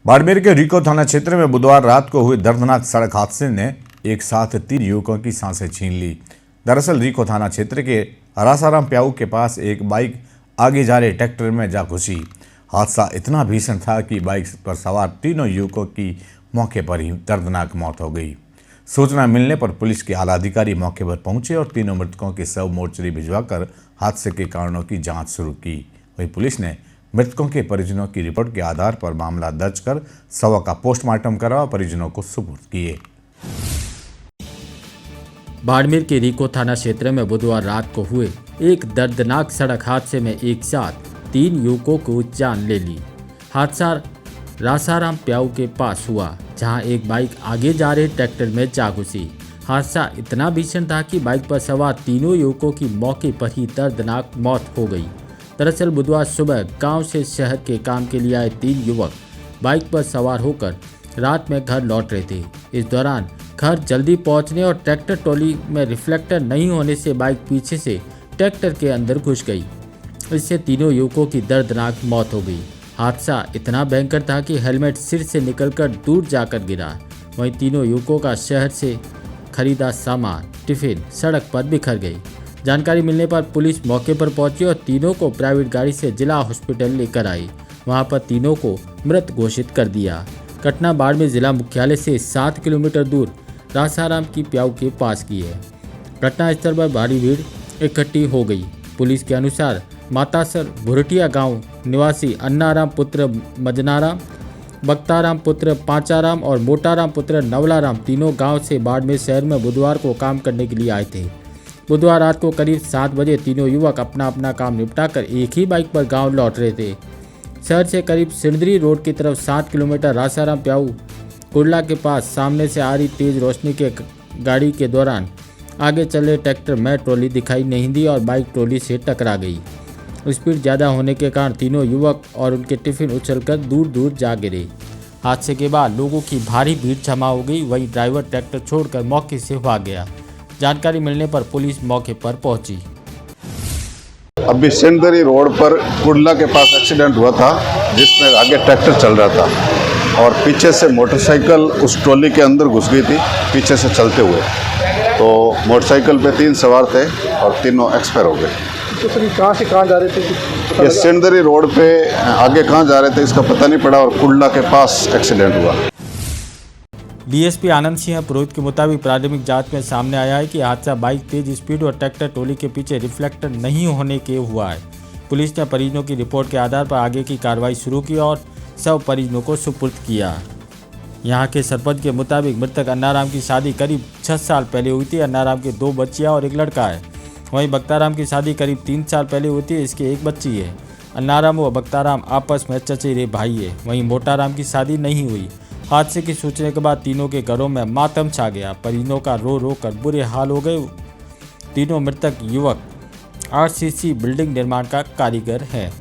बाड़मेर के रीको थाना क्षेत्र में बुधवार रात को हुए दर्दनाक सड़क हादसे ने एक साथ 3 युवकों की सांसें छीन ली। दरअसल रीको थाना क्षेत्र के रासाराम प्याऊ के पास एक बाइक आगे जा रहे ट्रैक्टर में जा घुसी। हादसा इतना भीषण था कि बाइक पर सवार तीनों युवकों की मौके पर ही दर्दनाक मौत हो गई। सूचना मिलने पर पुलिस के आला अधिकारी मौके पर पहुंचे और तीनों मृतकों के शव मोर्चरी भिजवाकर हादसे के कारणों की जांच शुरू की। वहीं पुलिस ने मृतकों के परिजनों की रिपोर्ट के आधार पर मामला दर्ज कर शव का पोस्टमार्टम करा और परिजनों को सुपुर्द किए। बाड़मेर के रीको थाना क्षेत्र में बुधवार रात को हुए एक दर्दनाक सड़क हादसे में एक साथ 3 युवकों को जान ले ली। हादसा रासाराम प्याऊ के पास हुआ, जहां एक बाइक आगे जा रहे ट्रैक्टर में जा घुसी। हादसा इतना भीषण था कि बाइक पर सवार तीनों युवकों की मौके पर ही दर्दनाक मौत हो गई। दरअसल बुधवार सुबह गांव से शहर के काम के लिए आए 3 युवक बाइक पर सवार होकर रात में घर लौट रहे थे। इस दौरान घर जल्दी पहुंचने और ट्रैक्टर ट्रॉली में रिफ्लेक्टर नहीं होने से बाइक पीछे से ट्रैक्टर के अंदर घुस गई। इससे तीनों युवकों की दर्दनाक मौत हो गई। हादसा इतना भयंकर था कि हेलमेट सिर से निकलकर दूर जाकर गिरा। वहीं तीनों युवकों का शहर से खरीदा सामान, टिफिन सड़क पर बिखर गई। जानकारी मिलने पर पुलिस मौके पर पहुंची और तीनों को प्राइवेट गाड़ी से जिला हॉस्पिटल लेकर आई। वहां पर तीनों को मृत घोषित कर दिया। घटना बाड़मेर जिला मुख्यालय से 7 किलोमीटर दूर रासाराम की प्याऊ के पास की है। घटनास्थल पर भारी भीड़ इकट्ठी हो गई। पुलिस के अनुसार मातासर भुरटिया गांव निवासी अन्नाराम पुत्र मजनाराम, बख्ताराम पुत्र पांचाराम और मोटाराम पुत्र नवलाराम तीनों गांव से बाड़मेर शहर में बुधवार को काम करने के लिए आए थे। बुधवार रात को करीब 7 बजे तीनों युवक अपना अपना काम निपटाकर एक ही बाइक पर गांव लौट रहे थे। शहर से करीब सिंदरी रोड की तरफ 7 किलोमीटर रासाराम प्याऊ कुर्ला के पास सामने से आ रही तेज रोशनी के गाड़ी के दौरान आगे चले ट्रैक्टर में ट्रॉली दिखाई नहीं दी और बाइक ट्रॉली से टकरा गई। स्पीड ज़्यादा होने के कारण तीनों युवक और उनके टिफिन उछलकर दूर दूर जा गिरे। हादसे के बाद लोगों की भारी भीड़ जमा हो गई। वहीं ड्राइवर ट्रैक्टर छोड़कर मौके से भाग गया। जानकारी मिलने पर पुलिस मौके पर पहुंची। अभी सिंदरी रोड पर कुर्ला के पास एक्सीडेंट हुआ था, जिसमें आगे ट्रैक्टर चल रहा था और पीछे से मोटरसाइकिल उस ट्रॉली के अंदर घुस गई थी पीछे से चलते हुए। तो मोटरसाइकिल पे 3 सवार थे और तीनों एक्सपायर हो गए। तो सर कहाँ से कहाँ जा रहे थे? ये सिंदरी रोड पे आगे कहाँ जा रहे थे इसका पता नहीं पड़ा और कुर्ला के पास एक्सीडेंट हुआ। डीएसपी आनंद सिंह पुरोहित के मुताबिक प्राथमिक जांच में सामने आया है कि हादसा बाइक तेज स्पीड और ट्रैक्टर ट्रॉली के पीछे रिफ्लेक्टर नहीं होने के हुआ है। पुलिस ने परिजनों की रिपोर्ट के आधार पर आगे की कार्रवाई शुरू की और सब परिजनों को सुपुर्द किया। यहां के सरपंच के मुताबिक मृतक अन्नाराम की शादी करीब 6 साल पहले हुई थी। अन्नाराम के 2 बच्चियाँ और एक लड़का है। वहीं बख्ताराम की शादी करीब 3 साल पहले हुई थी। इसकी एक बच्ची है। अन्नाराम व बख्ताराम आपस में चचेरे भाई है। वहीं मोटाराम की शादी नहीं हुई। हादसे की सूचना के बाद तीनों के घरों में मातम छा गया। परिजनों का रो रो कर बुरे हाल हो गए। तीनों मृतक युवक आरसीसी बिल्डिंग निर्माण का कारीगर है।